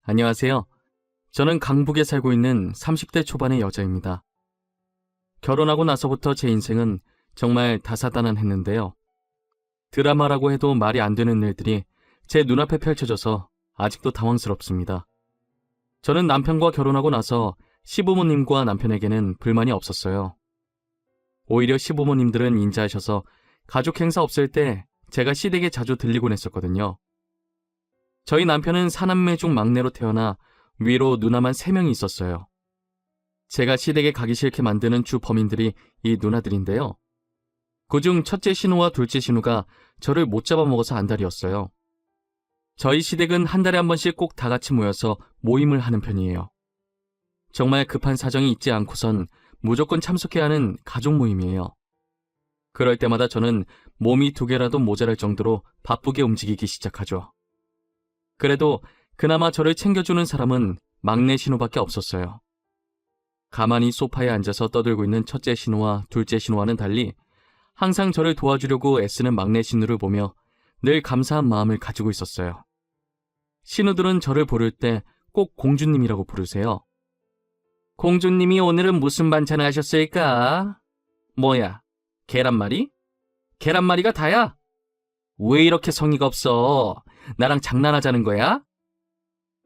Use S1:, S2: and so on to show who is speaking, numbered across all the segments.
S1: 안녕하세요. 저는 강북에 살고 있는 30대 초반의 여자입니다. 결혼하고 나서부터 제 인생은 정말 다사다난했는데요. 드라마라고 해도 말이 안 되는 일들이 제 눈앞에 펼쳐져서 아직도 당황스럽습니다. 저는 남편과 결혼하고 나서 시부모님과 남편에게는 불만이 없었어요. 오히려 시부모님들은 인자하셔서 가족 행사 없을 때 제가 시댁에 자주 들리곤 했었거든요. 저희 남편은 사남매 중 막내로 태어나 위로 누나만 3명이 있었어요. 제가 시댁에 가기 싫게 만드는 주 범인들이 이 누나들인데요. 그중 첫째 신우와 둘째 신우가 저를 못 잡아먹어서 안달이었어요. 저희 시댁은 한 달에 한 번씩 꼭 다 같이 모여서 모임을 하는 편이에요. 정말 급한 사정이 있지 않고선 무조건 참석해야 하는 가족 모임이에요. 그럴 때마다 저는 몸이 2개라도 모자랄 정도로 바쁘게 움직이기 시작하죠. 그래도 그나마 저를 챙겨주는 사람은 막내 신우밖에 없었어요. 가만히 소파에 앉아서 떠들고 있는 첫째 신우와 둘째 신우와는 달리 항상 저를 도와주려고 애쓰는 막내 신우를 보며 늘 감사한 마음을 가지고 있었어요. 신우들은 저를 부를 때 꼭 공주님이라고 부르세요. 공주님이 오늘은 무슨 반찬을 하셨을까? 뭐야, 계란말이? 계란말이가 다야? 왜 이렇게 성의가 없어? 나랑 장난하자는 거야?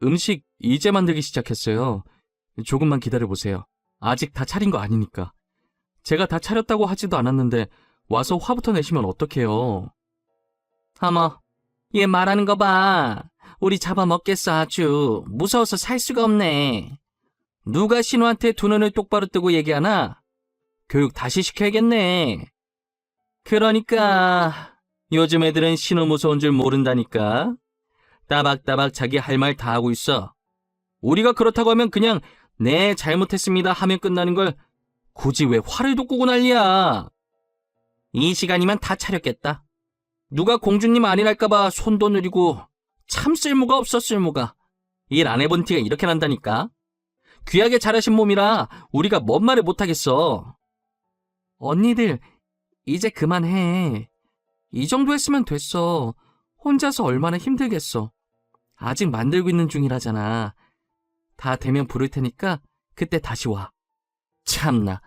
S1: 음식 이제 만들기 시작했어요. 조금만 기다려보세요. 아직 다 차린 거 아니니까. 제가 다 차렸다고 하지도 않았는데 와서 화부터 내시면 어떡해요. 어머, 얘 말하는 거 봐. 우리 잡아먹겠어 아주. 무서워서 살 수가 없네. 누가 신우한테 두 눈을 똑바로 뜨고 얘기하나? 교육 다시 시켜야겠네. 그러니까 요즘 애들은 신우 무서운 줄 모른다니까. 따박따박 자기 할 말 다 하고 있어. 우리가 그렇다고 하면 그냥 네 잘못했습니다 하면 끝나는 걸 굳이 왜 화를 돋구고 난리야. 이 시간이면 다 차렸겠다. 누가 공주님 아니랄까봐 손도 느리고 참 쓸모가 없어 쓸모가. 일 안 해본 티가 이렇게 난다니까. 귀하게 자라신 몸이라 우리가 뭔 말을 못하겠어. 언니들 이제 그만해. 이 정도 했으면 됐어. 혼자서 얼마나 힘들겠어. 아직 만들고 있는 중이라잖아. 다 되면 부를 테니까 그때 다시 와. 참나.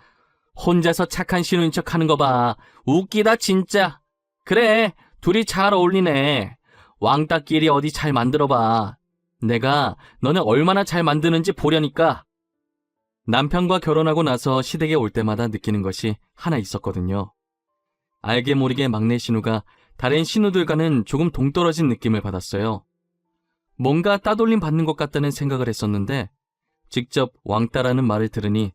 S1: 혼자서 착한 신우인 척 하는 거 봐. 웃기다 진짜. 그래, 둘이 잘 어울리네. 왕따끼리 어디 잘 만들어봐. 내가 너네 얼마나 잘 만드는지 보려니까. 남편과 결혼하고 나서 시댁에 올 때마다 느끼는 것이 하나 있었거든요. 알게 모르게 막내 신우가 다른 신우들과는 조금 동떨어진 느낌을 받았어요. 뭔가 따돌림 받는 것 같다는 생각을 했었는데 직접 왕따라는 말을 들으니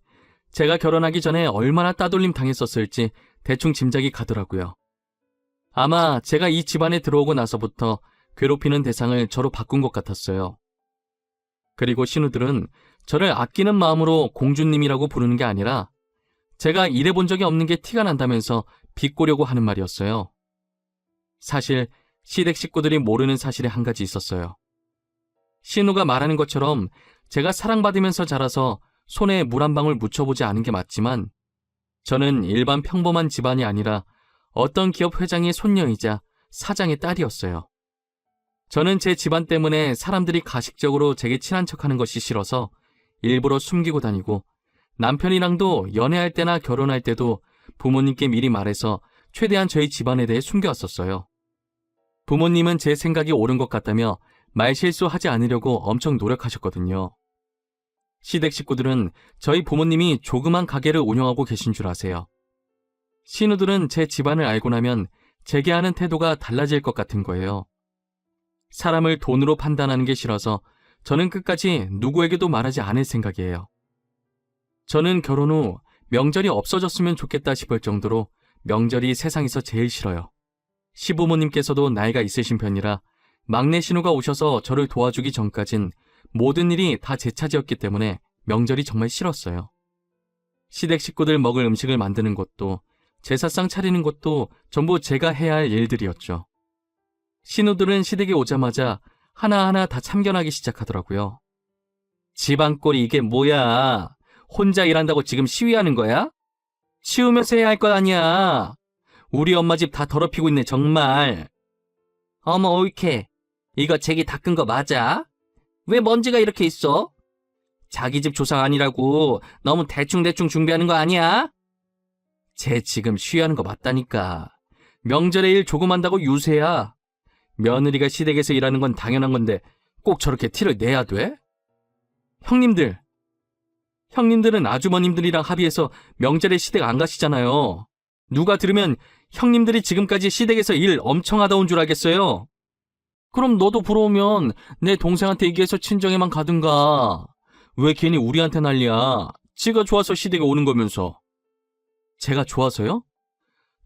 S1: 제가 결혼하기 전에 얼마나 따돌림 당했었을지 대충 짐작이 가더라고요. 아마 제가 이 집안에 들어오고 나서부터 괴롭히는 대상을 저로 바꾼 것 같았어요. 그리고 신우들은 저를 아끼는 마음으로 공주님이라고 부르는 게 아니라 제가 일해본 적이 없는 게 티가 난다면서 비꼬려고 하는 말이었어요. 사실 시댁 식구들이 모르는 사실이 한 가지 있었어요. 신우가 말하는 것처럼 제가 사랑받으면서 자라서 손에 물 한 방울 묻혀보지 않은 게 맞지만 저는 일반 평범한 집안이 아니라 어떤 기업 회장의 손녀이자 사장의 딸이었어요. 저는 제 집안 때문에 사람들이 가식적으로 제게 친한 척하는 것이 싫어서 일부러 숨기고 다니고 남편이랑도 연애할 때나 결혼할 때도 부모님께 미리 말해서 최대한 저희 집안에 대해 숨겨왔었어요. 부모님은 제 생각이 옳은 것 같다며 말실수하지 않으려고 엄청 노력하셨거든요. 시댁 식구들은 저희 부모님이 조그만 가게를 운영하고 계신 줄 아세요. 신우들은 제 집안을 알고 나면 제게 하는 태도가 달라질 것 같은 거예요. 사람을 돈으로 판단하는 게 싫어서 저는 끝까지 누구에게도 말하지 않을 생각이에요. 저는 결혼 후 명절이 없어졌으면 좋겠다 싶을 정도로 명절이 세상에서 제일 싫어요. 시부모님께서도 나이가 있으신 편이라 막내 신우가 오셔서 저를 도와주기 전까진 모든 일이 다 제 차지였기 때문에 명절이 정말 싫었어요. 시댁 식구들 먹을 음식을 만드는 것도 제사상 차리는 것도 전부 제가 해야 할 일들이었죠. 신우들은 시댁에 오자마자 하나하나 다 참견하기 시작하더라고요. 집안꼴이 이게 뭐야? 혼자 일한다고 지금 시위하는 거야? 치우면서 해야 할 것 아니야. 우리 엄마 집 다 더럽히고 있네 정말. 어머 옳게. 이거 제기 닦은 거 맞아? 왜 먼지가 이렇게 있어? 자기 집 조상 아니라고 너무 대충대충 준비하는 거 아니야? 쟤 지금 쉬하는 거 맞다니까. 명절에 일 조금 한다고 유세야. 며느리가 시댁에서 일하는 건 당연한 건데 꼭 저렇게 티를 내야 돼? 형님들은 아주머님들이랑 합의해서 명절에 시댁 안 가시잖아요. 누가 들으면 형님들이 지금까지 시댁에서 일 엄청 하다 온 줄 알겠어요. 그럼 너도 부러우면 내 동생한테 얘기해서 친정에만 가든가. 왜 괜히 우리한테 난리야? 지가 좋아서 시댁에 오는 거면서. 제가 좋아서요?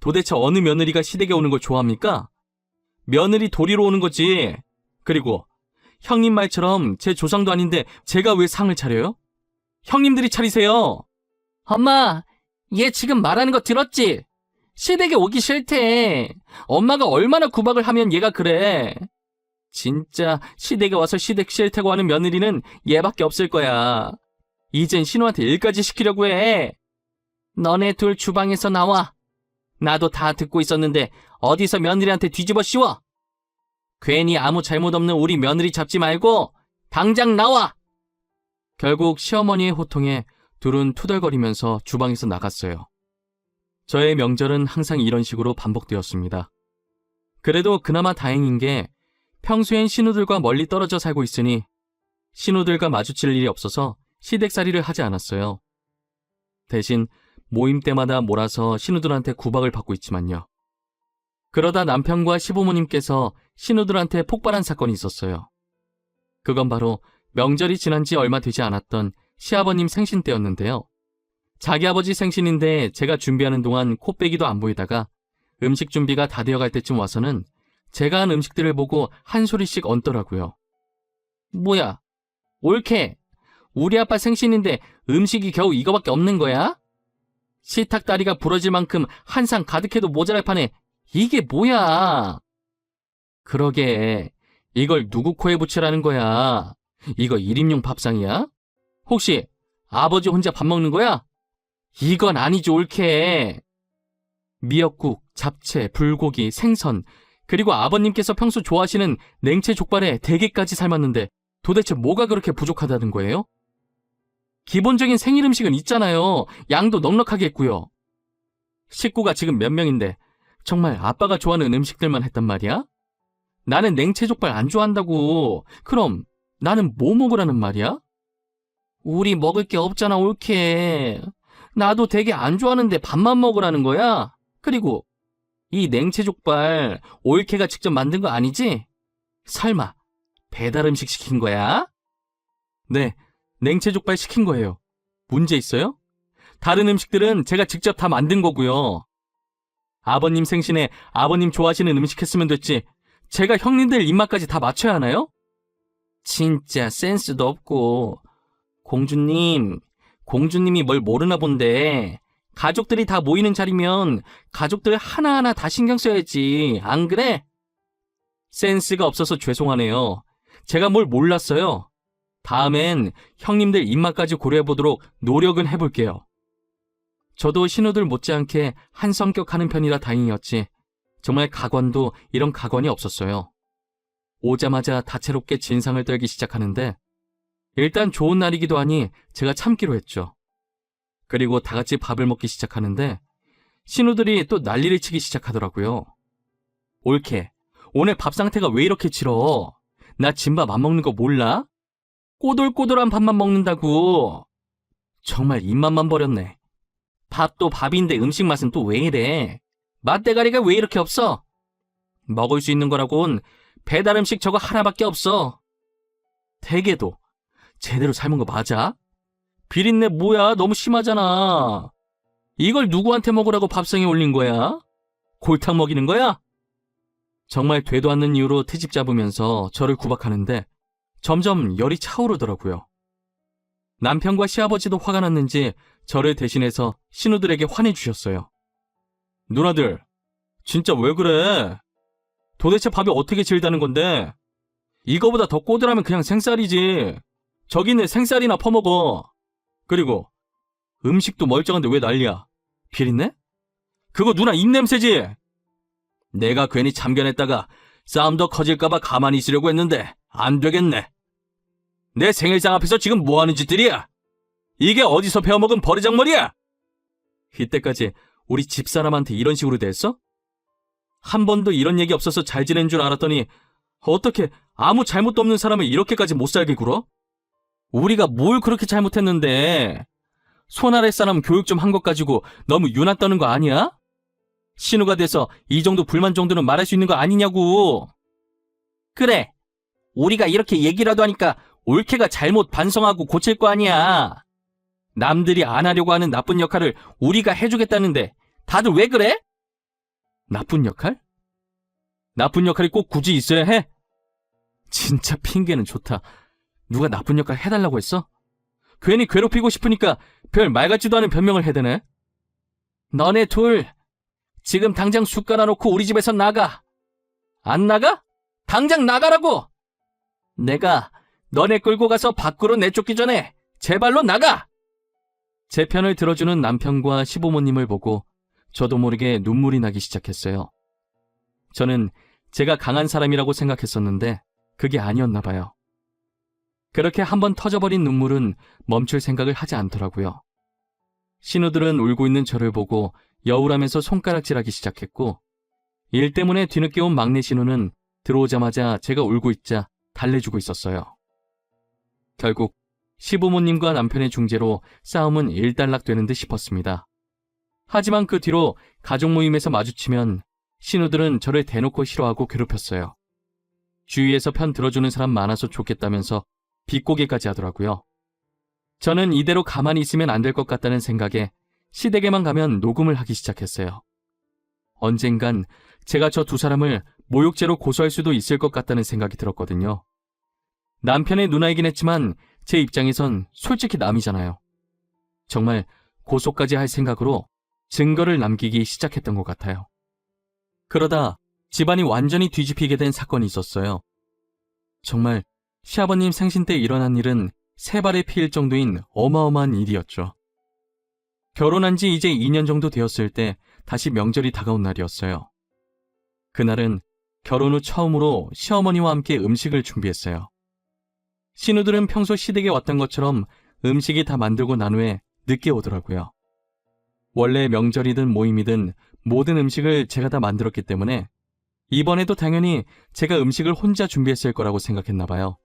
S1: 도대체 어느 며느리가 시댁에 오는 걸 좋아합니까? 며느리 도리로 오는 거지. 그리고 형님 말처럼 제 조상도 아닌데 제가 왜 상을 차려요? 형님들이 차리세요. 엄마, 얘 지금 말하는 거 들었지? 시댁에 오기 싫대. 엄마가 얼마나 구박을 하면 얘가 그래. 진짜 시댁에 와서 시댁 싫다고 하는 며느리는 얘밖에 없을 거야. 이젠 신우한테 일까지 시키려고 해. 너네 둘 주방에서 나와. 나도 다 듣고 있었는데 어디서 며느리한테 뒤집어 씌워. 괜히 아무 잘못 없는 우리 며느리 잡지 말고 당장 나와. 결국 시어머니의 호통에 둘은 투덜거리면서 주방에서 나갔어요. 저의 명절은 항상 이런 식으로 반복되었습니다. 그래도 그나마 다행인 게 평소엔 신우들과 멀리 떨어져 살고 있으니 신우들과 마주칠 일이 없어서 시댁살이를 하지 않았어요. 대신 모임 때마다 몰아서 신우들한테 구박을 받고 있지만요. 그러다 남편과 시부모님께서 신우들한테 폭발한 사건이 있었어요. 그건 바로 명절이 지난 지 얼마 되지 않았던 시아버님 생신 때였는데요. 자기 아버지 생신인데 제가 준비하는 동안 코빼기도 안 보이다가 음식 준비가 다 되어갈 때쯤 와서는 제가 한 음식들을 보고 한 소리씩 얹더라고요. 뭐야, 옳게 우리 아빠 생신인데 음식이 겨우 이거밖에 없는 거야? 식탁다리가 부러질 만큼 한 상 가득해도 모자랄 판에 이게 뭐야? 그러게, 이걸 누구 코에 붙이라는 거야? 이거 1인용 밥상이야? 혹시 아버지 혼자 밥 먹는 거야? 이건 아니지, 옳게. 미역국, 잡채, 불고기, 생선, 그리고 아버님께서 평소 좋아하시는 냉채 족발에 대게까지 삶았는데 도대체 뭐가 그렇게 부족하다는 거예요? 기본적인 생일 음식은 있잖아요. 양도 넉넉하게 했고요. 식구가 지금 몇 명인데 정말 아빠가 좋아하는 음식들만 했단 말이야? 나는 냉채 족발 안 좋아한다고. 그럼 나는 뭐 먹으라는 말이야? 우리 먹을 게 없잖아, 옳게. 나도 되게 안 좋아하는데 밥만 먹으라는 거야? 그리고 이 냉채 족발 옳게가 직접 만든 거 아니지? 설마 배달 음식 시킨 거야? 네, 냉채 족발 시킨 거예요. 문제 있어요? 다른 음식들은 제가 직접 다 만든 거고요. 아버님 생신에 아버님 좋아하시는 음식 했으면 됐지. 제가 형님들 입맛까지 다 맞춰야 하나요? 진짜 센스도 없고. 공주님이 뭘 모르나 본데. 가족들이 다 모이는 자리면 가족들 하나하나 다 신경 써야지. 안 그래? 센스가 없어서 죄송하네요. 제가 뭘 몰랐어요. 다음엔 형님들 입맛까지 고려해보도록 노력은 해볼게요. 저도 신우들 못지않게 한 성격 하는 편이라 다행이었지. 정말 가관도 이런 가관이 없었어요. 오자마자 다채롭게 진상을 떨기 시작하는데 일단 좋은 날이기도 하니 제가 참기로 했죠. 그리고 다 같이 밥을 먹기 시작하는데 신우들이 또 난리를 치기 시작하더라고요. 옳게, 오늘 밥 상태가 왜 이렇게 치러? 나 진밥 안 먹는 거 몰라? 꼬들꼬들한 밥만 먹는다고. 정말 입맛만 버렸네. 밥도 밥인데 음식 맛은 또 왜 이래? 맛대가리가 왜 이렇게 없어? 먹을 수 있는 거라곤 배달 음식 저거 하나밖에 없어. 대게도 제대로 삶은 거 맞아? 비린내 뭐야? 너무 심하잖아. 이걸 누구한테 먹으라고 밥상에 올린 거야? 골탕 먹이는 거야? 정말 되도 않는 이유로 트집 잡으면서 저를 구박하는데 점점 열이 차오르더라고요. 남편과 시아버지도 화가 났는지 저를 대신해서 신우들에게 화내주셨어요. 누나들, 진짜 왜 그래? 도대체 밥이 어떻게 질다는 건데? 이거보다 더 꼬들하면 그냥 생쌀이지. 저기 있는 생쌀이나 퍼먹어. 그리고 음식도 멀쩡한데 왜 난리야? 비린내? 그거 누나 입냄새지? 내가 괜히 참견했다가 싸움 더 커질까봐 가만히 있으려고 했는데 안 되겠네. 내 생일상 앞에서 지금 뭐하는 짓들이야? 이게 어디서 배워먹은 버르장머리야? 이때까지 우리 집사람한테 이런 식으로 대했어? 한 번도 이런 얘기 없어서 잘 지낸 줄 알았더니 어떻게 아무 잘못도 없는 사람을 이렇게까지 못 살게 굴어? 우리가 뭘 그렇게 잘못했는데? 손 아래 사람 교육 좀 한 것 가지고 너무 유난 떠는 거 아니야? 신우가 돼서 이 정도 불만 정도는 말할 수 있는 거 아니냐고. 그래, 우리가 이렇게 얘기라도 하니까 올케가 잘못 반성하고 고칠 거 아니야. 남들이 안 하려고 하는 나쁜 역할을 우리가 해주겠다는데 다들 왜 그래? 나쁜 역할? 나쁜 역할이 꼭 굳이 있어야 해? 진짜 핑계는 좋다. 누가 나쁜 역할 해달라고 했어? 괜히 괴롭히고 싶으니까 별 말 같지도 않은 변명을 해대네. 너네 둘 지금 당장 숟 깔아놓고 우리 집에서 나가. 안 나가? 당장 나가라고! 내가 너네 끌고 가서 밖으로 내쫓기 전에 제발로 나가! 제 편을 들어주는 남편과 시부모님을 보고 저도 모르게 눈물이 나기 시작했어요. 저는 제가 강한 사람이라고 생각했었는데 그게 아니었나 봐요. 그렇게 한번 터져버린 눈물은 멈출 생각을 하지 않더라고요. 신우들은 울고 있는 저를 보고 여울하면서 손가락질하기 시작했고, 일 때문에 뒤늦게 온 막내 신우는 들어오자마자 제가 울고 있자 달래주고 있었어요. 결국 시부모님과 남편의 중재로 싸움은 일단락되는 듯 싶었습니다. 하지만 그 뒤로 가족 모임에서 마주치면 신우들은 저를 대놓고 싫어하고 괴롭혔어요. 주위에서 편 들어주는 사람 많아서 좋겠다면서 비꼬기까지 하더라고요. 저는 이대로 가만히 있으면 안 될 것 같다는 생각에 시댁에만 가면 녹음을 하기 시작했어요. 언젠간 제가 저 두 사람을 모욕죄로 고소할 수도 있을 것 같다는 생각이 들었거든요. 남편의 누나이긴 했지만 제 입장에선 솔직히 남이잖아요. 정말 고소까지 할 생각으로 증거를 남기기 시작했던 것 같아요. 그러다 집안이 완전히 뒤집히게 된 사건이 있었어요. 정말 시아버님 생신 때 일어난 일은 세 발의 피일 정도인 어마어마한 일이었죠. 결혼한 지 이제 2년 정도 되었을 때 다시 명절이 다가온 날이었어요. 그날은 결혼 후 처음으로 시어머니와 함께 음식을 준비했어요. 신우들은 평소 시댁에 왔던 것처럼 음식이 다 만들고 난 후에 늦게 오더라고요. 원래 명절이든 모임이든 모든 음식을 제가 다 만들었기 때문에 이번에도 당연히 제가 음식을 혼자 준비했을 거라고 생각했나 봐요.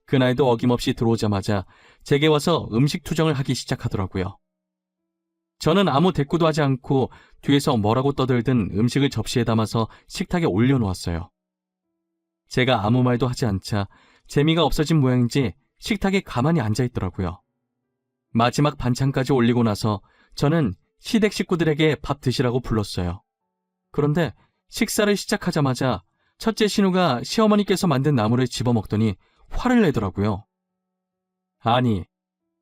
S1: 그날도 어김없이 들어오자마자 제게 와서 음식 투정을 하기 시작하더라고요. 저는 아무 대꾸도 하지 않고 뒤에서 뭐라고 떠들든 음식을 접시에 담아서 식탁에 올려놓았어요. 제가 아무 말도 하지 않자 재미가 없어진 모양인지 식탁에 가만히 앉아있더라고요. 마지막 반찬까지 올리고 나서 저는 시댁 식구들에게 밥 드시라고 불렀어요. 그런데 식사를 시작하자마자 첫째 신우가 시어머니께서 만든 나물을 집어먹더니 화를 내더라고요. 아니,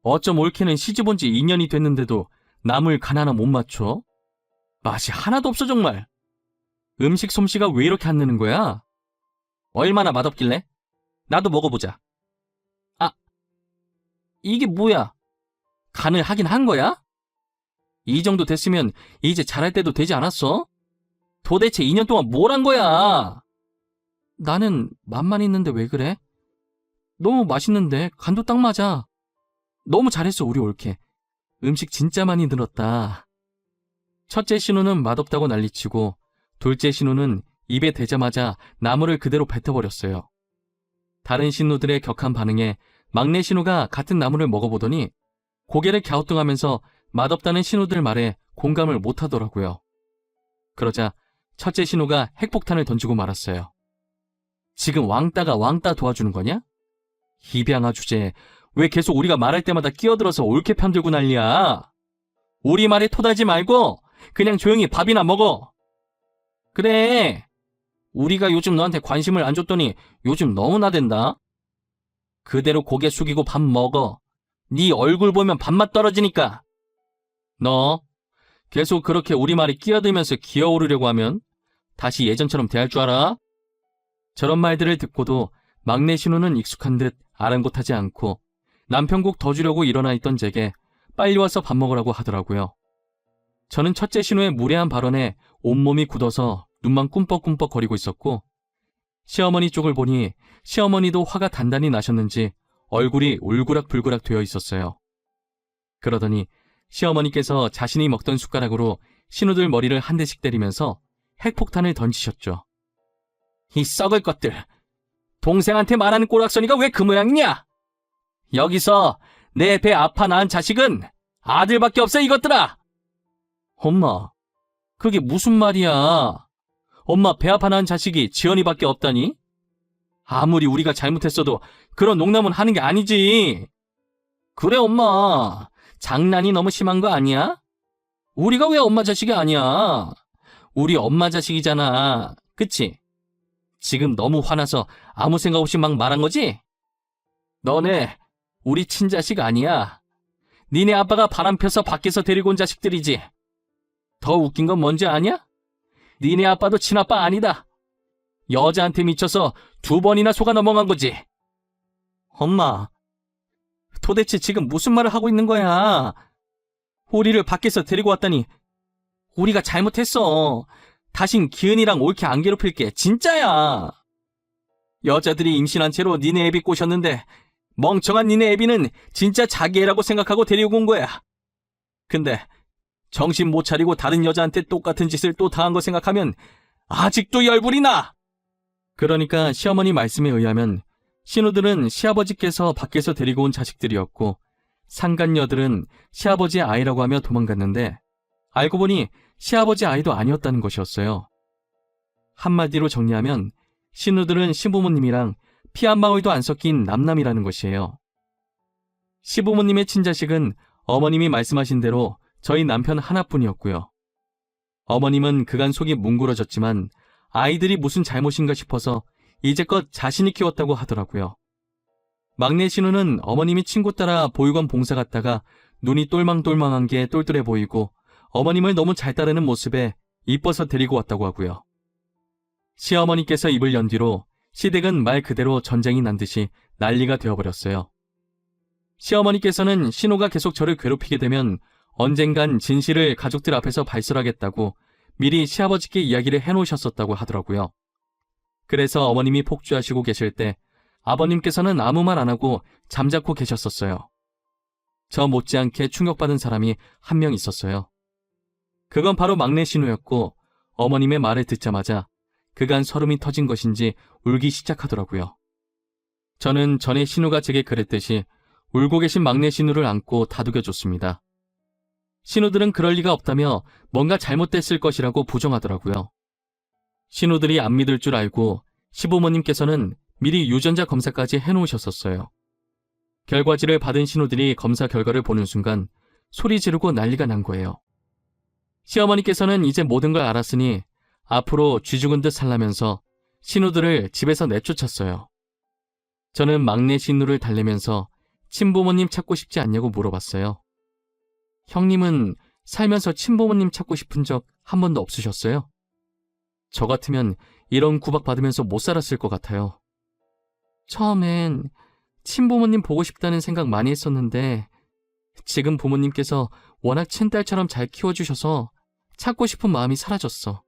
S1: 어쩜 올케는 시집온 지 2년이 됐는데도 나물 간 하나 못 맞춰? 맛이 하나도 없어 정말. 음식 솜씨가 왜 이렇게 안 느는 거야? 얼마나 맛없길래? 나도 먹어보자. 아, 이게 뭐야? 간을 하긴 한 거야? 이 정도 됐으면 이제 잘할 때도 되지 않았어? 도대체 2년 동안 뭘 한 거야? 나는 맛만 있는데 왜 그래? 너무 맛있는데 간도 딱 맞아. 너무 잘했어 우리 올케. 음식 진짜 많이 늘었다. 첫째 신우는 맛없다고 난리치고 둘째 신우는 입에 대자마자 나물을 그대로 뱉어버렸어요. 다른 신우들의 격한 반응에 막내 신우가 같은 나물을 먹어보더니 고개를 갸우뚱하면서 맛없다는 신우들 말에 공감을 못하더라고요. 그러자 첫째 신우가 핵폭탄을 던지고 말았어요. 지금 왕따가 왕따 도와주는 거냐? 입양아 주제에 왜 계속 우리가 말할 때마다 끼어들어서 올케 편들고 난리야? 우리 말에 토달지 말고 그냥 조용히 밥이나 먹어. 그래, 우리가 요즘 너한테 관심을 안 줬더니 요즘 너무 나댄다. 그대로 고개 숙이고 밥 먹어. 네 얼굴 보면 밥맛 떨어지니까. 너 계속 그렇게 우리 말에 끼어들면서 기어오르려고 하면 다시 예전처럼 대할 줄 알아? 저런 말들을 듣고도 막내 신우는 익숙한 듯 아랑곳하지 않고 남편국 더 주려고 일어나 있던 제게 빨리 와서 밥 먹으라고 하더라고요. 저는 첫째 신우의 무례한 발언에 온몸이 굳어서 눈만 꿈뻑꿈뻑 거리고 있었고 시어머니 쪽을 보니 시어머니도 화가 단단히 나셨는지 얼굴이 울그락불그락 되어 있었어요. 그러더니 시어머니께서 자신이 먹던 숟가락으로 신우들 머리를 한 대씩 때리면서 핵폭탄을 던지셨죠. 이 썩을 것들! 동생한테 말하는 꼬락서니가 왜 그 모양이냐? 여기서 내 배 아파 낳은 자식은 아들밖에 없어, 이것들아! 엄마, 그게 무슨 말이야? 엄마 배 아파 낳은 자식이 지연이밖에 없다니? 아무리 우리가 잘못했어도 그런 농담은 하는 게 아니지. 그래, 엄마. 장난이 너무 심한 거 아니야? 우리가 왜 엄마 자식이 아니야? 우리 엄마 자식이잖아. 그치? 지금 너무 화나서 아무 생각 없이 막 말한 거지? 너네 우리 친자식 아니야. 니네 아빠가 바람 펴서 밖에서 데리고 온 자식들이지. 더 웃긴 건 뭔지 아냐? 니네 아빠도 친아빠 아니다. 여자한테 미쳐서 2번이나 속아 넘어간 거지. 엄마, 도대체 지금 무슨 말을 하고 있는 거야? 우리를 밖에서 데리고 왔다니 우리가 잘못했어. 다신 기은이랑 옳게 안 괴롭힐게. 진짜야. 여자들이 임신한 채로 니네 애비 꼬셨는데 멍청한 니네 애비는 진짜 자기 애라고 생각하고 데리고 온 거야. 근데 정신 못 차리고 다른 여자한테 똑같은 짓을 또 당한 거 생각하면 아직도 열불이 나. 그러니까 시어머니 말씀에 의하면 신우들은 시아버지께서 밖에서 데리고 온 자식들이었고 상간녀들은 시아버지의 아이라고 하며 도망갔는데 알고 보니 시아버지 아이도 아니었다는 것이었어요. 한마디로 정리하면 신우들은 시부모님이랑 피 한 방울도 안 섞인 남남이라는 것이에요. 시부모님의 친자식은 어머님이 말씀하신 대로 저희 남편 하나뿐이었고요. 어머님은 그간 속이 뭉그러졌지만 아이들이 무슨 잘못인가 싶어서 이제껏 자신이 키웠다고 하더라고요. 막내 신우는 어머님이 친구 따라 보육원 봉사 갔다가 눈이 똘망똘망한 게 똘똘해 보이고 어머님을 너무 잘 따르는 모습에 이뻐서 데리고 왔다고 하고요. 시어머니께서 입을 연 뒤로 시댁은 말 그대로 전쟁이 난 듯이 난리가 되어버렸어요. 시어머니께서는 신우가 계속 저를 괴롭히게 되면 언젠간 진실을 가족들 앞에서 발설하겠다고 미리 시아버지께 이야기를 해놓으셨었다고 하더라고요. 그래서 어머님이 폭주하시고 계실 때 아버님께서는 아무 말 안 하고 잠자코 계셨었어요. 저 못지않게 충격받은 사람이 한 명 있었어요. 그건 바로 막내 신우였고 어머님의 말을 듣자마자 그간 설움이 터진 것인지 울기 시작하더라고요. 저는 전에 신우가 제게 그랬듯이 울고 계신 막내 신우를 안고 다독여줬습니다. 신우들은 그럴 리가 없다며 뭔가 잘못됐을 것이라고 부정하더라고요. 신우들이 안 믿을 줄 알고 시부모님께서는 미리 유전자 검사까지 해놓으셨었어요. 결과지를 받은 신우들이 검사 결과를 보는 순간 소리 지르고 난리가 난 거예요. 시어머니께서는 이제 모든 걸 알았으니 앞으로 쥐 죽은 듯 살라면서 신우들을 집에서 내쫓았어요. 저는 막내 신우를 달래면서 친부모님 찾고 싶지 않냐고 물어봤어요. 형님은 살면서 친부모님 찾고 싶은 적 한 번도 없으셨어요? 저 같으면 이런 구박받으면서 못 살았을 것 같아요. 처음엔 친부모님 보고 싶다는 생각 많이 했었는데 지금 부모님께서 워낙 친딸처럼 잘 키워주셔서 찾고 싶은 마음이 사라졌어.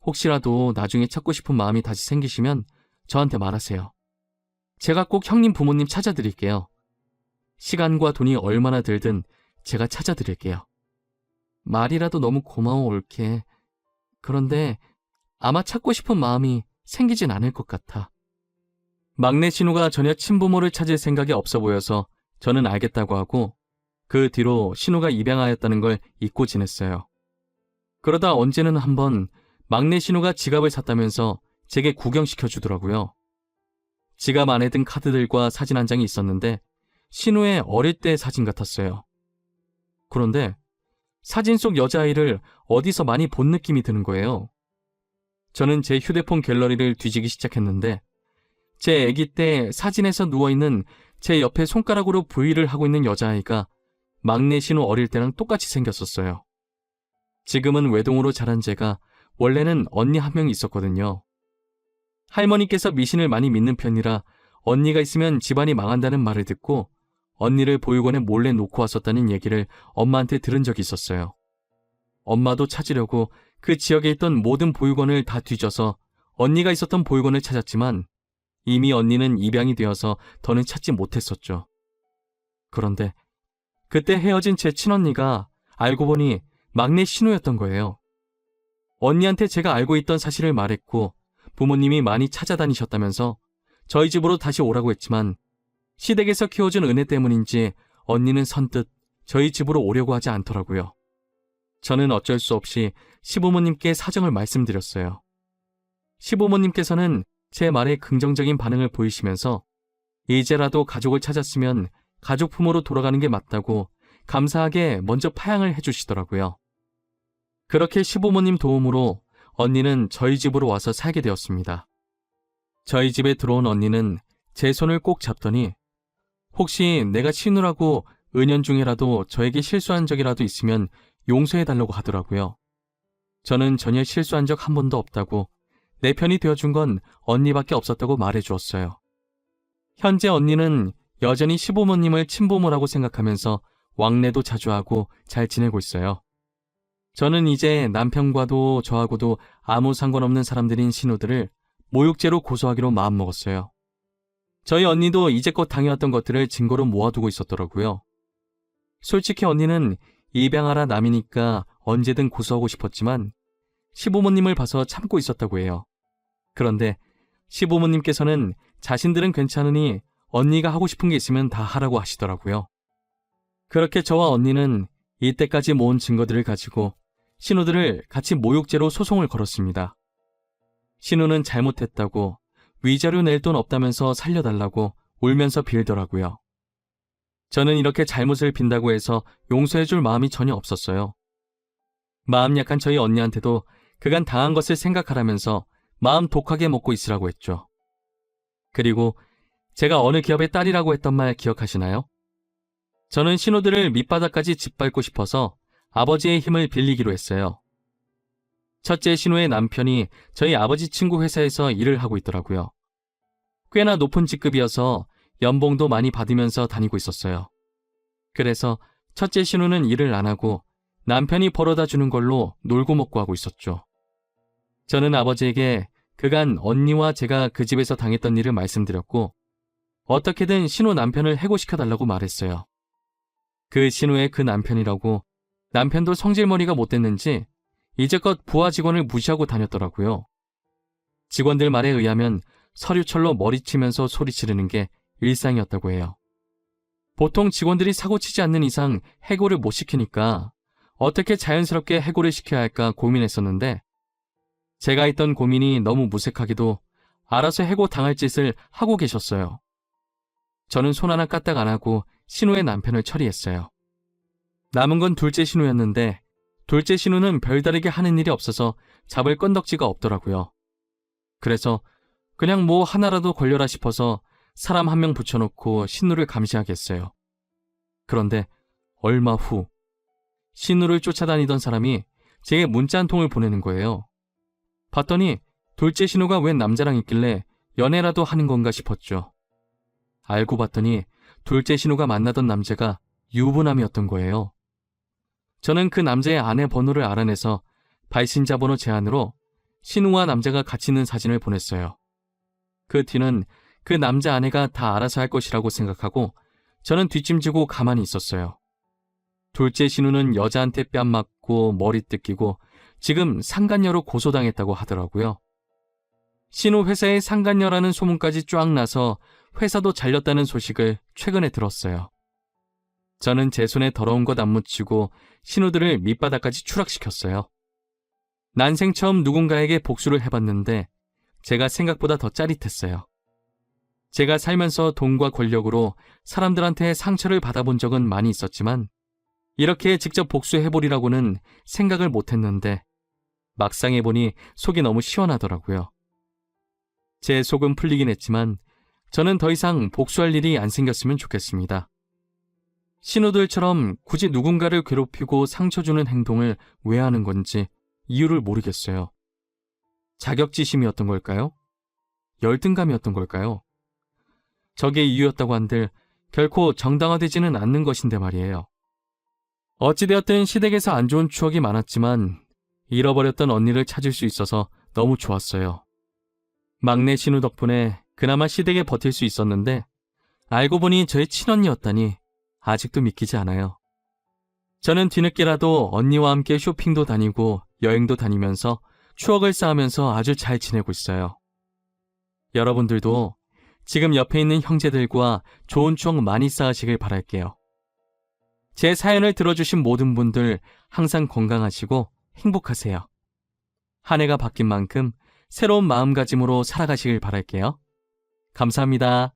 S1: 혹시라도 나중에 찾고 싶은 마음이 다시 생기시면 저한테 말하세요. 제가 꼭 형님 부모님 찾아드릴게요. 시간과 돈이 얼마나 들든 제가 찾아드릴게요. 말이라도 너무 고마워 올케. 그런데 아마 찾고 싶은 마음이 생기진 않을 것 같아. 막내 신우가 전혀 친부모를 찾을 생각이 없어 보여서 저는 알겠다고 하고 그 뒤로 신우가 입양하였다는 걸 잊고 지냈어요. 그러다 언제는 한번 막내 신우가 지갑을 샀다면서 제게 구경시켜 주더라고요. 지갑 안에 든 카드들과 사진 한 장이 있었는데 신우의 어릴 때 사진 같았어요. 그런데 사진 속 여자아이를 어디서 많이 본 느낌이 드는 거예요. 저는 제 휴대폰 갤러리를 뒤지기 시작했는데 제 아기 때 사진에서 누워있는 제 옆에 손가락으로 V를 하고 있는 여자아이가 막내 신우 어릴 때랑 똑같이 생겼었어요. 지금은 외동으로 자란 제가 원래는 언니 한 명이 있었거든요. 할머니께서 미신을 많이 믿는 편이라 언니가 있으면 집안이 망한다는 말을 듣고 언니를 보육원에 몰래 놓고 왔었다는 얘기를 엄마한테 들은 적이 있었어요. 엄마도 찾으려고 그 지역에 있던 모든 보육원을 다 뒤져서 언니가 있었던 보육원을 찾았지만 이미 언니는 입양이 되어서 더는 찾지 못했었죠. 그런데 그때 헤어진 제 친언니가 알고 보니 막내 신우였던 거예요. 언니한테 제가 알고 있던 사실을 말했고 부모님이 많이 찾아다니셨다면서 저희 집으로 다시 오라고 했지만 시댁에서 키워준 은혜 때문인지 언니는 선뜻 저희 집으로 오려고 하지 않더라고요. 저는 어쩔 수 없이 시부모님께 사정을 말씀드렸어요. 시부모님께서는 제 말에 긍정적인 반응을 보이시면서 이제라도 가족을 찾았으면 가족 품으로 돌아가는 게 맞다고 감사하게 먼저 파양을 해주시더라고요. 그렇게 시부모님 도움으로 언니는 저희 집으로 와서 살게 되었습니다. 저희 집에 들어온 언니는 제 손을 꼭 잡더니 혹시 내가 신우라고 은연중에라도 저에게 실수한 적이라도 있으면 용서해달라고 하더라고요. 저는 전혀 실수한 적 한 번도 없다고 내 편이 되어준 건 언니밖에 없었다고 말해주었어요. 현재 언니는 여전히 시부모님을 친부모라고 생각하면서 왕래도 자주 하고 잘 지내고 있어요. 저는 이제 남편과도 저하고도 아무 상관없는 사람들인 신우들을 모욕죄로 고소하기로 마음먹었어요. 저희 언니도 이제껏 당해왔던 것들을 증거로 모아두고 있었더라고요. 솔직히 언니는 입양하라 남이니까 언제든 고소하고 싶었지만 시부모님을 봐서 참고 있었다고 해요. 그런데 시부모님께서는 자신들은 괜찮으니 언니가 하고 싶은 게 있으면 다 하라고 하시더라고요. 그렇게 저와 언니는 이때까지 모은 증거들을 가지고 신우들을 같이 모욕죄로 소송을 걸었습니다. 신우는 잘못했다고 위자료 낼 돈 없다면서 살려달라고 울면서 빌더라고요. 저는 이렇게 잘못을 빈다고 해서 용서해줄 마음이 전혀 없었어요. 마음 약한 저희 언니한테도 그간 당한 것을 생각하라면서 마음 독하게 먹고 있으라고 했죠. 그리고 제가 어느 기업의 딸이라고 했던 말 기억하시나요? 저는 신우들을 밑바닥까지 짓밟고 싶어서 아버지의 힘을 빌리기로 했어요. 첫째 신우의 남편이 저희 아버지 친구 회사에서 일을 하고 있더라고요. 꽤나 높은 직급이어서 연봉도 많이 받으면서 다니고 있었어요. 그래서 첫째 신우는 일을 안 하고 남편이 벌어다 주는 걸로 놀고 먹고 하고 있었죠. 저는 아버지에게 그간 언니와 제가 그 집에서 당했던 일을 말씀드렸고 어떻게든 신우 남편을 해고시켜달라고 말했어요. 그 신우의 그 남편이라고 남편도 성질머리가 못됐는지 이제껏 부하 직원을 무시하고 다녔더라고요. 직원들 말에 의하면 서류철로 머리치면서 소리 지르는 게 일상이었다고 해요. 보통 직원들이 사고치지 않는 이상 해고를 못 시키니까 어떻게 자연스럽게 해고를 시켜야 할까 고민했었는데 제가 했던 고민이 너무 무색하게도 알아서 해고 당할 짓을 하고 계셨어요. 저는 손 하나 까딱 안 하고 신우의 남편을 처리했어요. 남은 건 둘째 신우였는데 둘째 신우는 별다르게 하는 일이 없어서 잡을 건덕지가 없더라고요. 그래서 그냥 뭐 하나라도 걸려라 싶어서 사람 한 명 붙여놓고 신우를 감시하겠어요. 그런데 얼마 후 신우를 쫓아다니던 사람이 제게 문자 한 통을 보내는 거예요. 봤더니 둘째 신우가 웬 남자랑 있길래 연애라도 하는 건가 싶었죠. 알고 봤더니 둘째 신우가 만나던 남자가 유부남이었던 거예요. 저는 그 남자의 아내 번호를 알아내서 발신자 번호 제안으로 신우와 남자가 같이 있는 사진을 보냈어요. 그 뒤는 그 남자 아내가 다 알아서 할 것이라고 생각하고 저는 뒷짐지고 가만히 있었어요. 둘째 신우는 여자한테 뺨 맞고 머리 뜯기고 지금 상간녀로 고소당했다고 하더라고요. 신우 회사에 상간녀라는 소문까지 쫙 나서 회사도 잘렸다는 소식을 최근에 들었어요. 저는 제 손에 더러운 것 안 묻히고 신우들을 밑바닥까지 추락시켰어요. 난생 처음 누군가에게 복수를 해봤는데 제가 생각보다 더 짜릿했어요. 제가 살면서 돈과 권력으로 사람들한테 상처를 받아본 적은 많이 있었지만 이렇게 직접 복수해보리라고는 생각을 못했는데 막상 해보니 속이 너무 시원하더라고요. 제 속은 풀리긴 했지만 저는 더 이상 복수할 일이 안 생겼으면 좋겠습니다. 신우들처럼 굳이 누군가를 괴롭히고 상처 주는 행동을 왜 하는 건지 이유를 모르겠어요. 자격지심이었던 걸까요? 열등감이었던 걸까요? 저게 이유였다고 한들 결코 정당화되지는 않는 것인데 말이에요. 어찌되었든 시댁에서 안 좋은 추억이 많았지만 잃어버렸던 언니를 찾을 수 있어서 너무 좋았어요. 막내 신우 덕분에 그나마 시댁에 버틸 수 있었는데 알고 보니 저의 친언니였다니 아직도 믿기지 않아요. 저는 뒤늦게라도 언니와 함께 쇼핑도 다니고 여행도 다니면서 추억을 쌓으면서 아주 잘 지내고 있어요. 여러분들도 지금 옆에 있는 형제들과 좋은 추억 많이 쌓으시길 바랄게요. 제 사연을 들어주신 모든 분들 항상 건강하시고 행복하세요. 한 해가 바뀐 만큼 새로운 마음가짐으로 살아가시길 바랄게요. 감사합니다.